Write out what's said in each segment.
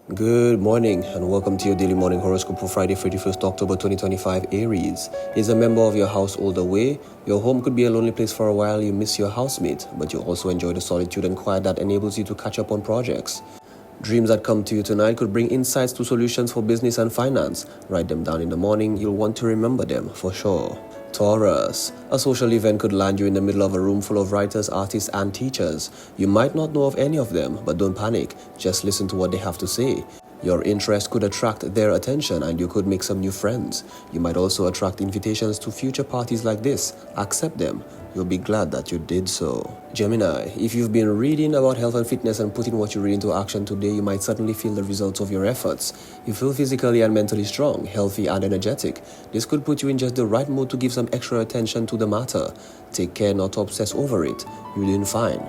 Good morning and welcome to your daily morning horoscope for Friday, 31st October 2025. Aries. Is a member of your household away? Your home could be a lonely place for a while. You miss your housemate, but you also enjoy the solitude and quiet that enables you to catch up on projects. Dreams that come to you tonight could bring insights to solutions for business and finance. Write them down in the morning. You'll want to remember them for sure. Taurus. A social event could land you in the middle of a room full of writers, artists, and teachers. You might not know of any of them, but don't panic. Just listen to what they have to say. Your interest could attract their attention and you could make some new friends. You might also attract invitations to future parties like this. Accept them. You'll be glad that you did so. Gemini, if you've been reading about health and fitness and putting what you read into action today, you might suddenly feel the results of your efforts. You feel physically and mentally strong, healthy and energetic. This could put you in just the right mood to give some extra attention to the matter. Take care not to obsess over it. You're doing fine.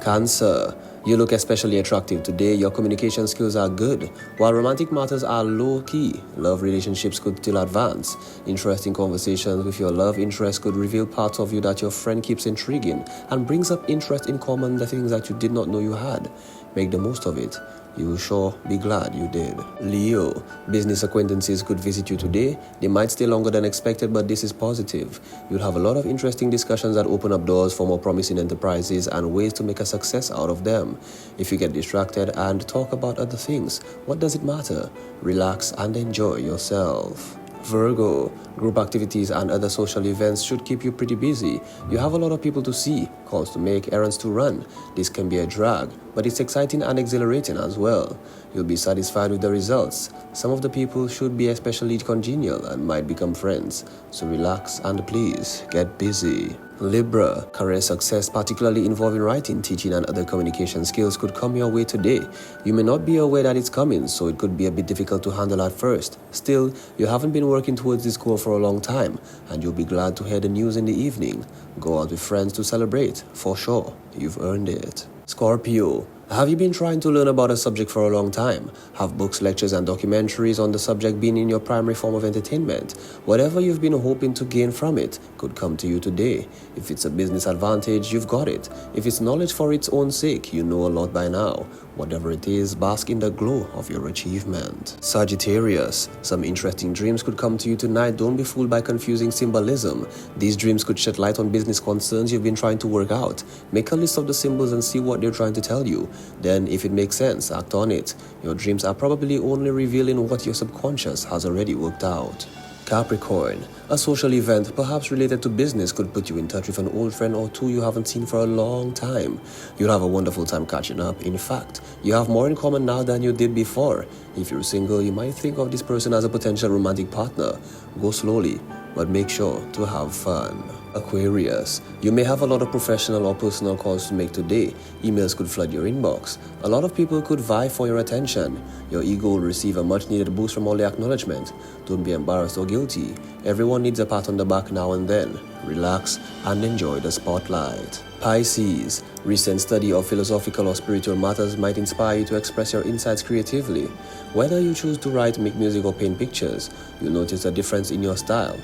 Cancer. You look especially attractive today. Your communication skills are good. While romantic matters are low-key, love relationships could still advance. Interesting conversations with your love interest could reveal parts of you that your friend keeps intriguing and brings up interest in common, the things that you did not know you had. Make the most of it. You will sure be glad you did. Leo, business acquaintances could visit you today. They might stay longer than expected, but this is positive. You'll have a lot of interesting discussions that open up doors for more promising enterprises and ways to make a success out of them. If you get distracted and talk about other things, what does it matter? Relax and enjoy yourself. Virgo, group activities and other social events should keep you pretty busy. You have a lot of people to see, calls to make, errands to run. This can be a drag, but it's exciting and exhilarating as well. You'll be satisfied with the results. Some of the people should be especially congenial and might become friends. So relax and please get busy. Libra, career success, particularly involving writing, teaching, and other communication skills could come your way today. You may not be aware that it's coming, so it could be a bit difficult to handle at first. Still, you haven't been working towards this goal for a long time, and you'll be glad to hear the news in the evening. Go out with friends to celebrate, for sure. You've earned it. Scorpio, have you been trying to learn about a subject for a long time? Have books, lectures, and documentaries on the subject been in your primary form of entertainment? Whatever you've been hoping to gain from it could come to you today. If it's a business advantage, you've got it. If it's knowledge for its own sake, you know a lot by now. Whatever it is, bask in the glow of your achievement. Sagittarius, some interesting dreams could come to you tonight. Don't be fooled by confusing symbolism. These dreams could shed light on business concerns you've been trying to work out. Make a list of the symbols and see what they're trying to tell you. Then, if it makes sense, act on it. Your dreams are probably only revealing what your subconscious has already worked out. Capricorn, a social event, perhaps related to business, could put you in touch with an old friend or two you haven't seen for a long time. You'll have a wonderful time catching up. In fact, you have more in common now than you did before. If you're single, you might think of this person as a potential romantic partner. Go slowly, but make sure to have fun. Aquarius, you may have a lot of professional or personal calls to make today. Emails could flood your inbox. A lot of people could vie for your attention. Your ego will receive a much needed boost from all the acknowledgement. Don't be embarrassed or guilty. Everyone needs a pat on the back now and then. Relax and enjoy the spotlight. Pisces, recent study of philosophical or spiritual matters might inspire you to express your insights creatively. Whether you choose to write, make music, or paint pictures, you'll notice a difference in your style.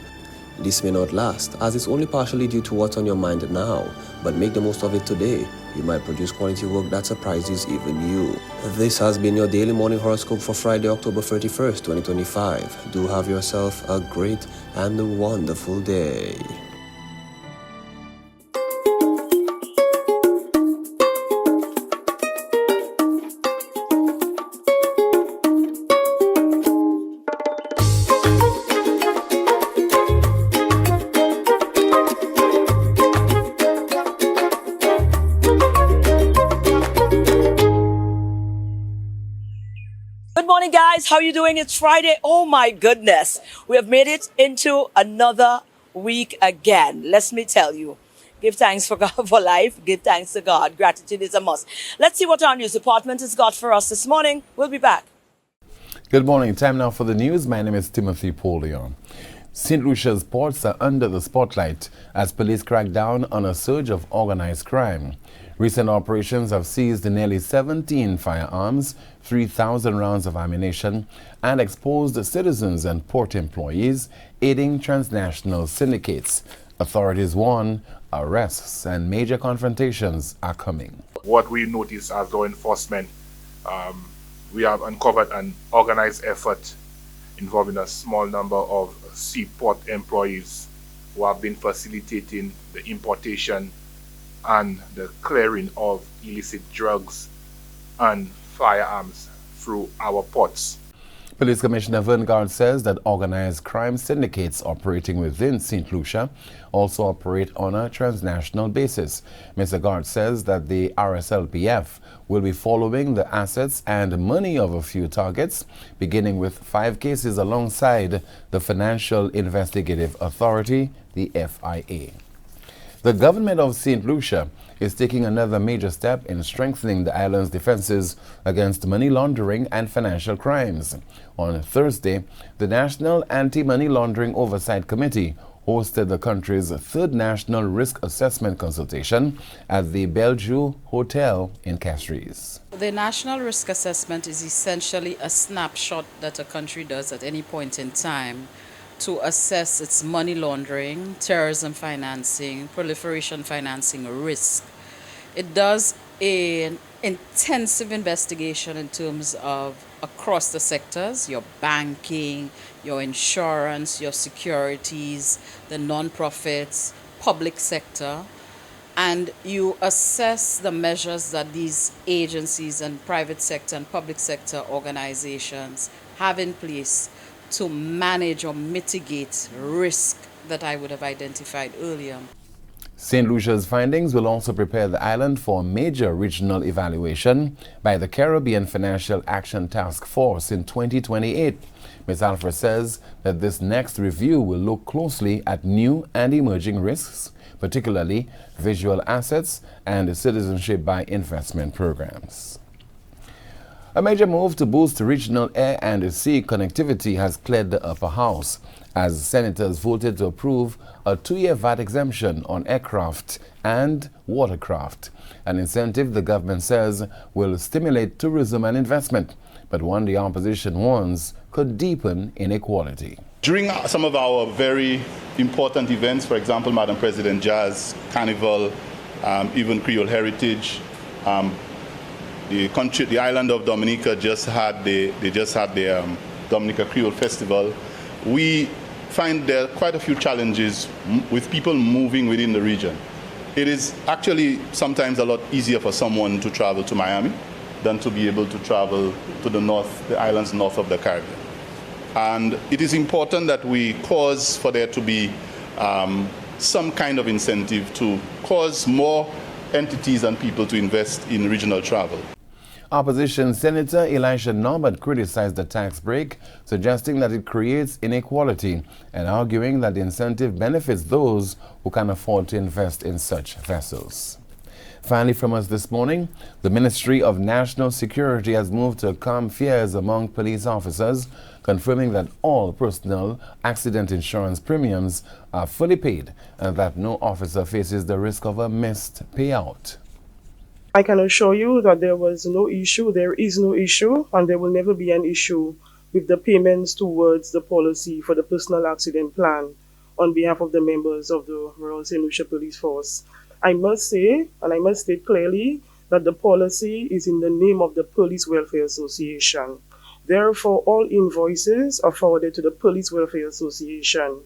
This may not last, as it's only partially due to what's on your mind now, but make the most of it today. You might produce quality work that surprises even you. This has been your daily morning horoscope for Friday, October 31st, 2025. Do have yourself a great and wonderful day. Good morning, guys. How are you doing? It's Friday. Oh my goodness. We have made it into another week again. Let me tell you. Give thanks for God for life. Give thanks to God. Gratitude is a must. Let's see what our news department has got for us this morning. We'll be back. Good morning. Time now for the news. My name is Timothy Polion. St. Lucia's ports are under the spotlight as police crack down on a surge of organized crime. Recent operations have seized nearly 17 firearms, 3,000 rounds of ammunition, and exposed citizens and port employees aiding transnational syndicates. Authorities warn arrests and major confrontations are coming. What we notice as law enforcement we have uncovered an organized effort involving a small number of seaport employees who have been facilitating the importation and the clearing of illicit drugs and firearms through our ports. Police Commissioner Verngard says that organized crime syndicates operating within St. Lucia also operate on a transnational basis. Mr. Gard says that the RSLPF will be following the assets and money of a few targets, beginning with 5 cases alongside the Financial Investigative Authority, the FIA. The government of St. Lucia is taking another major step in strengthening the island's defenses against money laundering and financial crimes. On Thursday, the National Anti-Money Laundering Oversight Committee hosted the country's 3rd National Risk Assessment Consultation at the Bellevue Hotel in Castries. The National Risk Assessment is essentially a snapshot that a country does at any point in time to assess its money laundering, terrorism financing, proliferation financing risk. It does an intensive investigation in terms of across the sectors, your banking, your insurance, your securities, the non-profits, public sector, and you assess the measures that these agencies and private sector and public sector organizations have in place to manage or mitigate risk that I would have identified earlier. St. Lucia's findings will also prepare the island for a major regional evaluation by the Caribbean Financial Action Task Force in 2028. Ms. Alfred says that this next review will look closely at new and emerging risks, particularly visual assets and citizenship by investment programs. A major move to boost regional air and sea connectivity has cleared the upper house as senators voted to approve a 2-year VAT exemption on aircraft and watercraft, an incentive the government says will stimulate tourism and investment, but one the opposition warns could deepen inequality. During some of our very important events, for example, Madam President, Jazz, Carnival, even Creole Heritage, the island of Dominica just had the Dominica Creole Festival. We find there are quite a few challenges with people moving within the region. It is actually sometimes a lot easier for someone to travel to Miami than to be able to travel to the north, the islands north of the Caribbean. And it is important that we cause for there to be some kind of incentive to cause more entities and people to invest in regional travel. Opposition Senator Elisha Norbert criticized the tax break, suggesting that it creates inequality and arguing that the incentive benefits those who can afford to invest in such vessels. Finally, from us this morning, the Ministry of National Security has moved to calm fears among police officers, confirming that all personal accident insurance premiums are fully paid and that no officer faces the risk of a missed payout. I can assure you that there was no issue, there is no issue, and there will never be an issue with the payments towards the policy for the personal accident plan on behalf of the members of the Royal St. Lucia Police Force. I must say, and I must state clearly, that the policy is in the name of the Police Welfare Association. Therefore, all invoices are forwarded to the Police Welfare Association.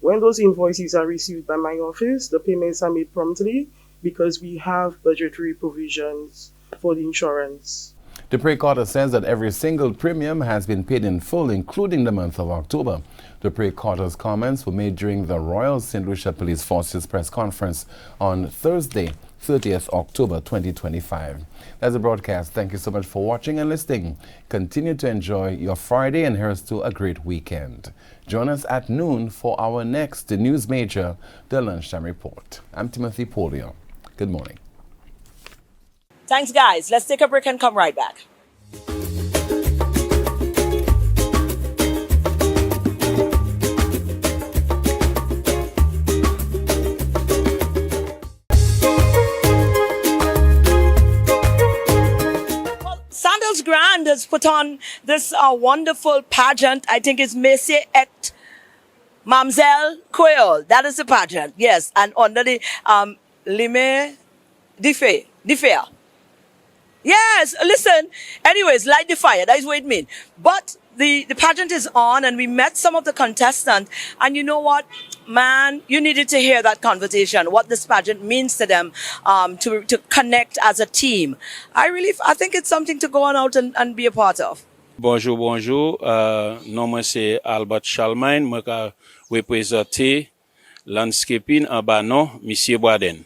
When those invoices are received by my office, the payments are made promptly because we have budgetary provisions for the insurance. Dupree Carter says that every single premium has been paid in full, including the month of October. Dupree Carter's comments were made during the Royal St. Lucia Police Force's press conference on Thursday, 30th October 2025. That's a broadcast. Thank you so much for watching and listening. Continue to enjoy your Friday and here's to a great weekend. Join us at noon for our next news major, the Lunchtime Report. I'm Timothy Polio. Good morning. Thanks, guys. Let's take a break and come right back. Sandals Grand has put on this wonderful pageant. I think it's Messier et Mamselle Creole. That is the pageant, yes. And under the Lime de Fair. Yes, listen. Anyways, light the fire. That is what it means. But the pageant is on, and we met some of the contestants. And you know what? Man, you needed to hear that conversation, what this pageant means to them, to connect as a team. I think it's something to go on out and be a part of. Bonjour, bonjour. Non, moi c'est Albert Charlemagne. Moi ka représenter landscaping en bas non, Monsieur Boaden.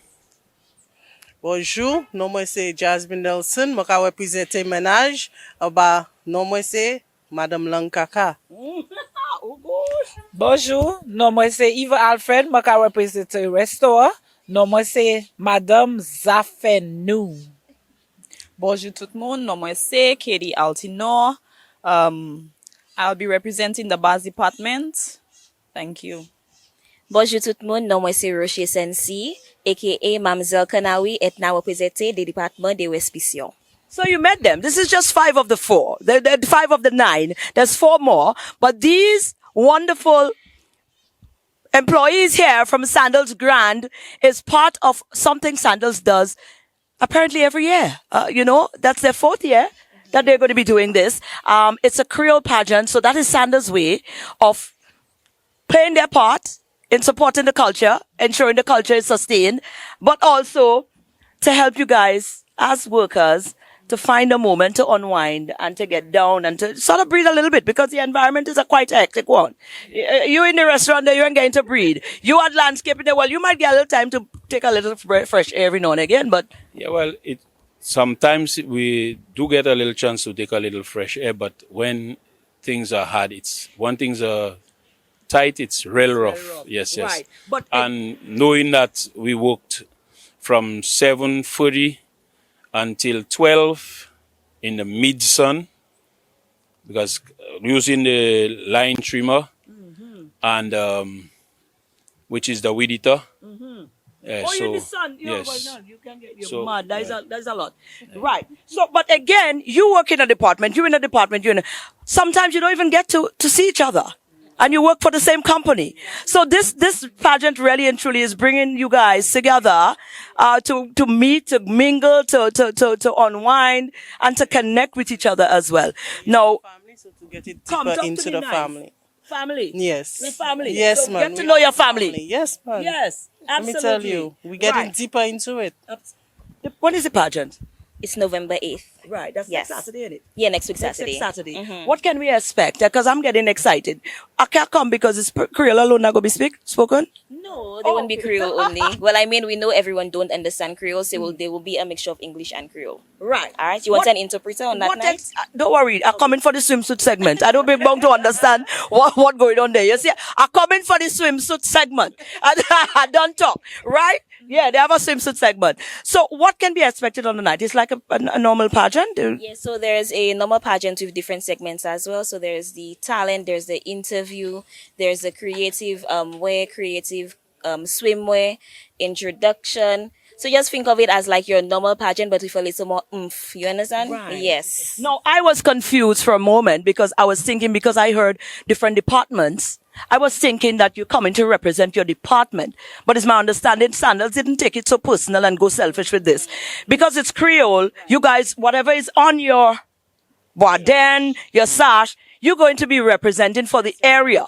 Bonjour, non moi c'est Jasmine Nelson, moi ka représenter ménage, ba non moi c'est Madame Lankaka. Bonjour, non moi c'est Yves Alfred, moi ka représenter restaurant, non moi c'est Madame Zafenou. Bonjour tout le monde, non moi c'est Katie Altino. I'll be representing the bus department. Thank you. Bonjour tout le monde, non moi c'est Rocher Sensi, aka Mamzelle Kanawi, et now représenter the département des respicions. So you met them. This is just 5 of the 4. They're 5 of the 9. There's 4 more. But these wonderful employees here from Sandals Grand is part of something Sandals does apparently every year. That's their 4th year that they're going to be doing this. It's a Creole pageant. So that is Sandals' way of playing their part in supporting the culture, ensuring the culture is sustained, but also to help you guys as workers to find a moment to unwind and to get down and to sort of breathe a little bit, because the environment is a quite hectic one. You in the restaurant there, you ain't getting to breathe. You at landscaping there, well, you might get a little time to take a little fresh air every now and again, but... Yeah, well, sometimes we do get a little chance to take a little fresh air, but when things are hard, when things are tight, it's real rough. Yes. Right. And knowing that we worked from 7:30 until 12 in the mid sun, because using the line trimmer and which is the weed eater. You're in the sun. Yes. Well, no, you can get mad. There's a lot. Right. So, but again, you work in a department. You're in a department. Sometimes you don't even get to see each other. And you work for the same company. So this pageant really and truly is bringing you guys together, to meet, to mingle, to unwind, and to connect with each other as well. Now, Family, so to get it deeper into the family. Family. Yes. The family. Yes, so man. Get to know your family. Yes, man. Yes, absolutely. Let me tell you, we're getting deeper into it. When is the pageant? It's November 8th. Right, that's Yes. next Saturday, isn't it? Yeah, next week Saturday. Next Saturday. What can we expect? Because I'm getting excited. I can't come because it's Creole alone not going to be spoken. No, they won't be Creole only. Well, I mean, we know everyone don't understand Creole, so there will be a mixture of English and Creole. Right. All right, you want an interpreter on that night? Don't worry, I'm coming for the swimsuit segment. I don't be bound to understand what going on there. You see, I'm coming for the swimsuit segment. I don't talk, right? Yeah, they have a swimsuit segment. So what can be expected on the night? It's like a normal pageant? Yeah, so there's a normal pageant with different segments as well. So there's the talent, there's the interview, there's the creative swimwear, introduction. So just think of it as like your normal pageant, but with a little more oomph. You understand? Right. Yes. No, I was confused for a moment because I was thinking, because I heard different departments, I was thinking that you're coming to represent your department. But it's my understanding Sandals didn't take it so personal and go selfish with this. Because it's Creole, you guys, whatever is on your Boaden, your sash, you're going to be representing for the area.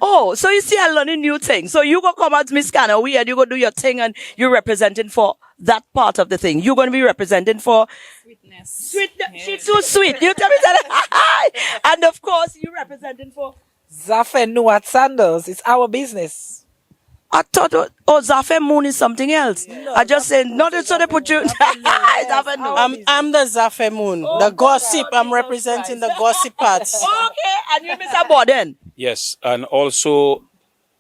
Oh, so you see, I'm learning new things. So you go come as Miss Canawi and you go do your thing and you're representing for that part of the thing. You're going to be representing for Sweetness. She's so sweet. You tell me that. And of course, you're representing for Zafenou at Sandals. It's our business. I thought, Zafe Moon is something else. I just said, not so they put you. I'm the Zafe Moon, the gossip. I'm representing the gossip parts. Okay, and you Mr. Borden. Yes, and also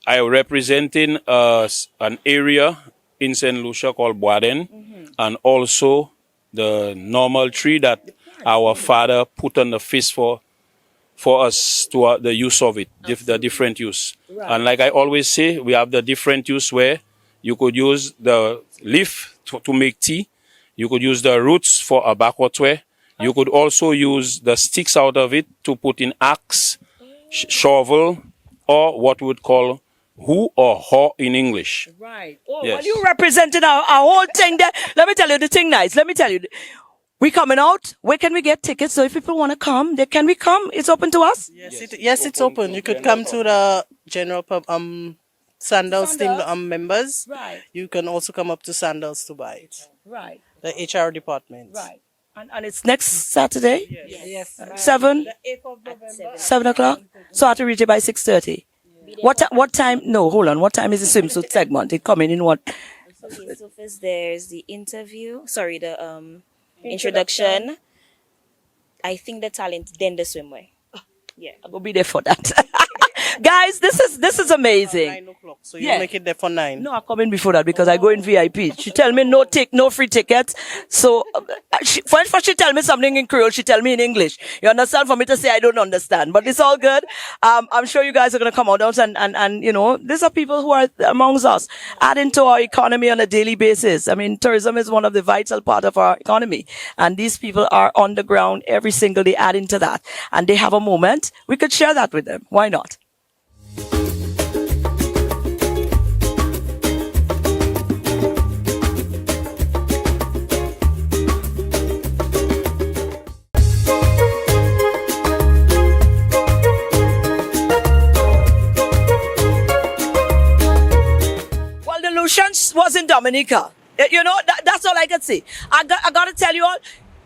I representing an area in St. Lucia called Boaden, and also the normal tree that our father put on the feast for us to the use of it, the different use. Right. And like I always say, we have the different use where you could use the leaf to make tea. You could use the roots for a backwardware. You could also use the sticks out of it to put in axe, shovel, or what we would call who or ho in English. Right. Oh, yes. Well, you represented our whole thing there. Let me tell you the thing nice. Let me tell you. We coming out. Where can we get tickets? So if people want to come, can we come? It's open to us. Yes, it's open. You could come to the general pub, Sandals team members. Right. You can also come up to Sandals to buy it. Right. The HR department. Right. And it's next Saturday. Yes. 7 o'clock. So I have to reach it by 6:30. What time? No, hold on. What time is the swimsuit segment? It coming in what? Okay, so first there's the introduction. I think the talent, then the swimwear. Yeah. I will be there for that. Guys, this is amazing. 9 o'clock. So you make it there for 9. No, I come in before that because I go in VIP. She tell me no free tickets. So first she tell me something in Creole. She tell me in English. You understand? For me to say I don't understand, but it's all good. I'm sure you guys are gonna come out and these are people who are amongst us, adding to our economy on a daily basis. I mean, tourism is one of the vital part of our economy, and these people are on the ground every single day adding to that. And they have a moment. We could share that with them. Why not? Lucians was in Dominica. You know, that's all I can say. I got to tell you all,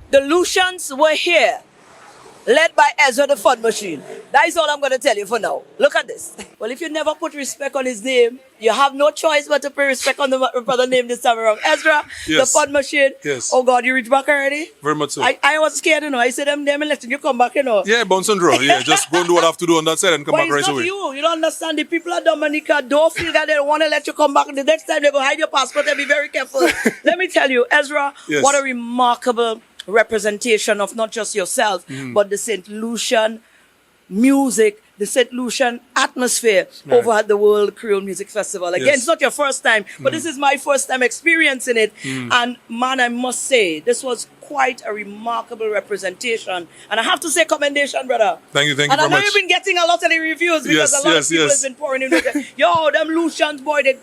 the Lucians were here, led by Ezra the Fun Machine. That is all I'm going to tell you for now. Look at this. Well, if you never put respect on his name, you have no choice but to put respect on the brother name this time around. Ezra, the Fun Machine. Yes. Oh God, you reached back already? Very much so. I was scared, I said, them letting you come back, Yeah, bounce and draw. Yeah, just go and do what I have to do on that side and come back right away. You don't understand. The people of Dominica don't feel that they want to let you come back. The next time they go hide your passport and be very careful. Let me tell you, Ezra, what a remarkable representation of not just yourself, but the St. Lucian music, the St. Lucian atmosphere over at the World Creole Music Festival. Again, it's not your first time, but this is my first time experiencing it. And man, I must say, this was quite a remarkable representation. And I have to say commendation, brother. Thank you very much. And I know you've been getting a lot of the reviews because a lot of people have been pouring in. Yo, them Lucians, boy, they,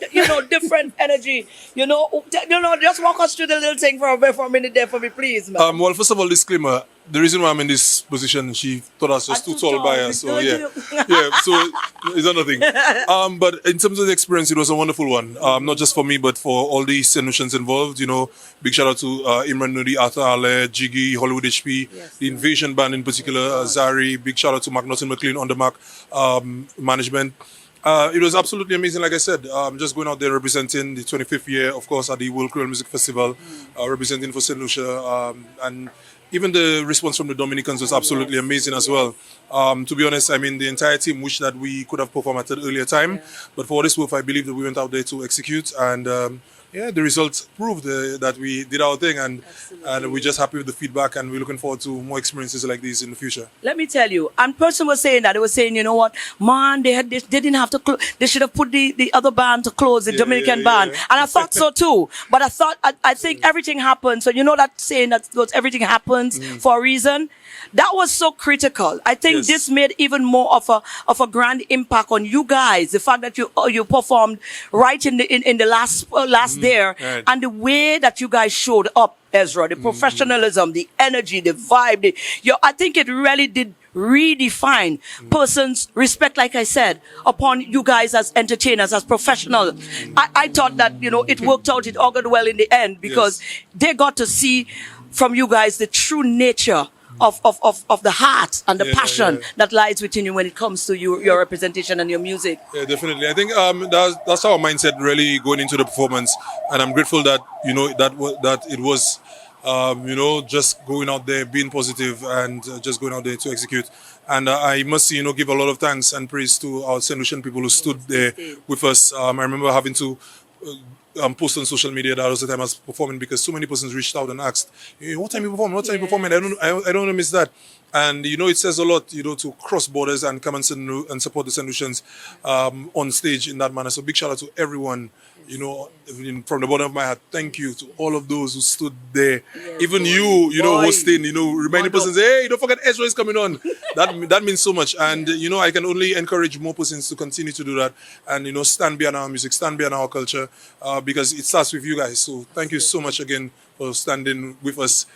different energy. Just walk us through the little thing for a minute there for me, please, man. Well, first of all, disclaimer. The reason why I'm in this position, she thought I was just too tall by her. So, yeah. So it's another thing. But in terms of the experience, it was a wonderful one. Not just for me, but for all the St. Lucians involved. Big shout out to Imran Nudi, Arthur Ale, Jiggy, Hollywood HP, the Invasion Band in particular, Zari. Big shout out to McNaughton McLean on the Mac management. It was absolutely amazing, like I said. Just going out there representing the 25th year, of course, at the World Creole Music Festival, representing for St. Lucia. And even the response from the Dominicans was absolutely amazing as well. To be honest, I mean, the entire team wished that we could have performed at an earlier time. But for what it's worth, I believe that we went out there to execute. And the results proved that we did our thing. And we're just happy with the feedback. And we're looking forward to more experiences like these in the future. Let me tell you, and person was saying that. They were saying, you know what, man, they didn't have to they should have put the other band to close, the Dominican band. And I thought so too. But I think everything happened. So you know that saying that everything happens for a reason? That was so critical. I think this made even more of a grand impact on you guys. The fact that you performed right in the last there, and the way that you guys showed up, Ezra, the professionalism, the energy, the vibe. I think it really did redefine persons' respect, like I said, upon you guys as entertainers, as professionals. I thought that it worked out. It all got well in the end because they got to see from you guys the true nature of the heart and the passion that lies within you when it comes to your representation and your music. Yeah, definitely. I think that's our mindset really going into the performance, and I'm grateful that that it was just going out there, being positive, and just going out there to execute. And I must give a lot of thanks and praise to our St. Lucian people who stood there with us. I remember having to post on social media that was the time I was performing because so many persons reached out and asked, hey, what time you performing? What time you performing? I don't want to miss that. And it says a lot, to cross borders and come and support the St. Lucians on stage in that manner. So big shout out to everyone. From the bottom of my heart, thank you to all of those who stood there. Even you, hosting, reminding persons, hey, don't forget Ezra is coming on. That means so much. And, I can only encourage more persons to continue to do that and, stand behind our music, stand behind our culture, because it starts with you guys. So thank you so much again for for standing with us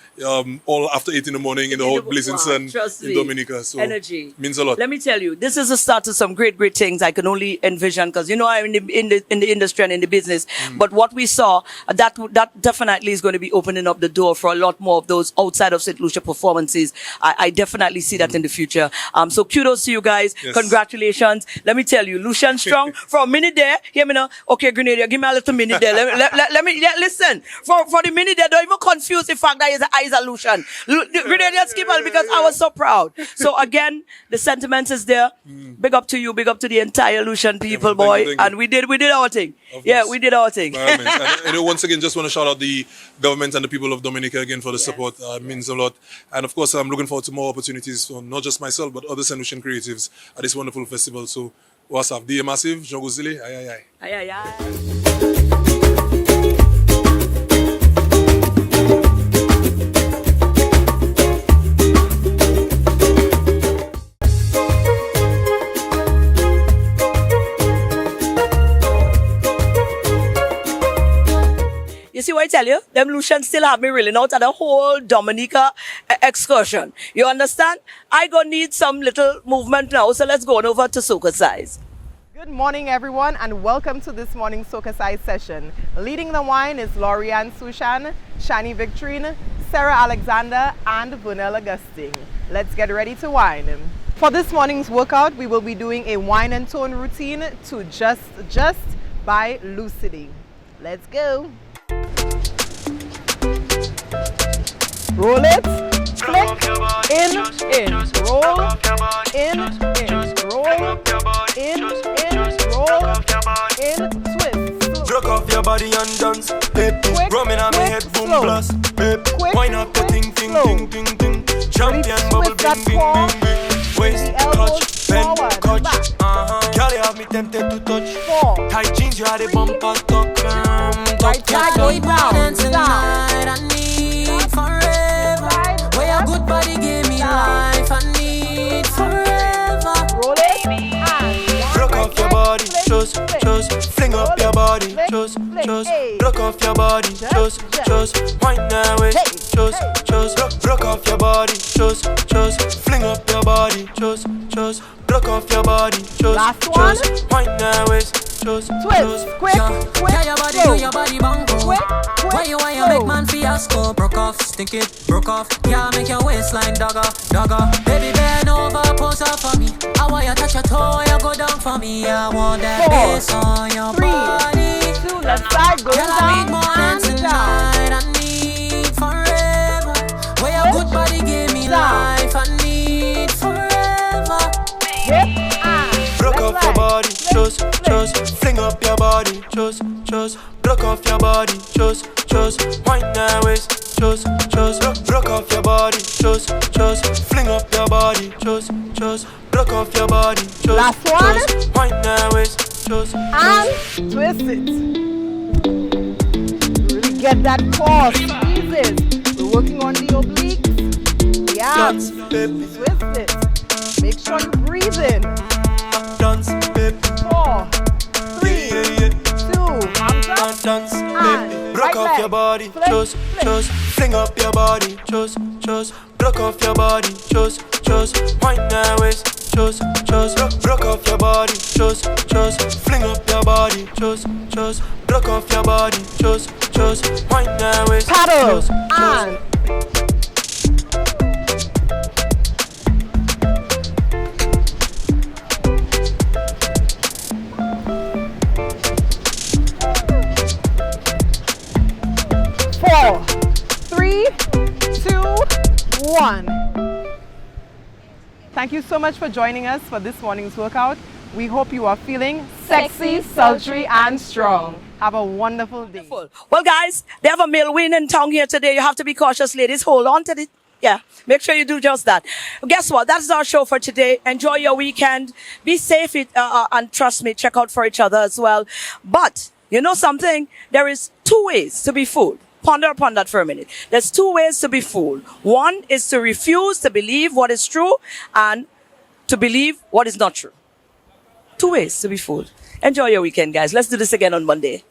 all after 8 in the morning in the hot blazing sun Trust in me. Dominica. So Energy means a lot. Let me tell you, this is the start of some great things I can only envision, because I'm in the industry and in the business. But what we saw, that definitely is going to be opening up the door for a lot more of those outside of St. Lucia performances. I definitely see that in the future. So kudos to you guys. Yes. Congratulations. Let me tell you, Lucian Strong, for a minute there, hear me now. Okay, Grenadier, give me a little minute there. Let me listen. For the minute there, don't even confuse the fact that he's a Lucian. Grenadier, skip on, because I was so proud. So again, the sentiment is there. Big up to you, big up to the entire Lucian people, boy. Thank you. And we did our thing. Yeah, we did our thing. And once again, just want to shout out the government and the people of Dominica again for the support. It means a lot. And of course, I'm looking forward to more opportunities for not just myself, but other St. Lucian creatives at this wonderful festival. So, what's up? DA Massive, Jean Gozile, aye. Aye, aye. You see what I tell you? Them Lucians still have me reeling out at the whole Dominica excursion. You understand? I gonna need some little movement now, so let's go on over to SocaCize. Good morning, everyone, and welcome to this morning's SocaCize session. Leading the wine is Lorianne Sushan, Shani Victorine, Sarah Alexander, and Vernell Augustine. Let's get ready to wine. For this morning's workout, we will be doing a wine and tone routine to Just by Lucidity. Let's go. Roll it, flick, in, roll, in, roll, in, twist. Jerk off your body and dance, baby. Rumming on my head, boom, blast, baby. Wine up the ting. Champion bubble, bing, bing. Waist, touch, bend, catch. Girl, you have me tempted to touch. Tight jeans, you had a bumper tuck. Right side goes down. I need forever. Where your good body gave me life, I need forever. Roll it. Broke off your body, just fling up your body, just broke off your body, just wind that way, just broke off your body, just fling up your body, just broke off your body, just wind that way, just twist, quick, yeah, your body do your body bongo. Why you make man fiasco? Broke off, stink it, broke off. Yeah, make your waistline dogger. Baby, bend over, pose up for me. I want you touch your toe, you go down for me. I want that bass on your body. 2, left side goes down. I need more than tonight. I need forever. Where your good body gave me life. I need forever. Broke off your body, just fling up your body, just broke off your body, just wind that waist, just broke off your body, just fling up your body, just broke off your body, just wind that waist, and twist it. Really get that core, squeeze it. We're working on the obliques. Yeah, twist it. Make sure you breathe in. Dance, baby. 4, 3, 2, arms up, dance, baby. Broke off your body, just fling up your body, just broke off your body, just wind that waist, just broke off your body, just fling up your body, just broke off your body, just wind that waist, paddle, and 4, 3, 2, 1. Thank you so much for joining us for this morning's workout. We hope you are feeling sexy, sultry, and strong. Have a wonderful day. Well, guys, they have a male win in town here today. You have to be cautious, ladies. Hold on to it. Yeah, make sure you do just that. Guess what? That's our show for today. Enjoy your weekend. Be safe, and trust me, check out for each other as well. But you know something? There is 2 ways to be fooled. Ponder upon that for a minute. There's 2 ways to be fooled. One is to refuse to believe what is true and to believe what is not true. 2 ways to be fooled. Enjoy your weekend, guys. Let's do this again on Monday.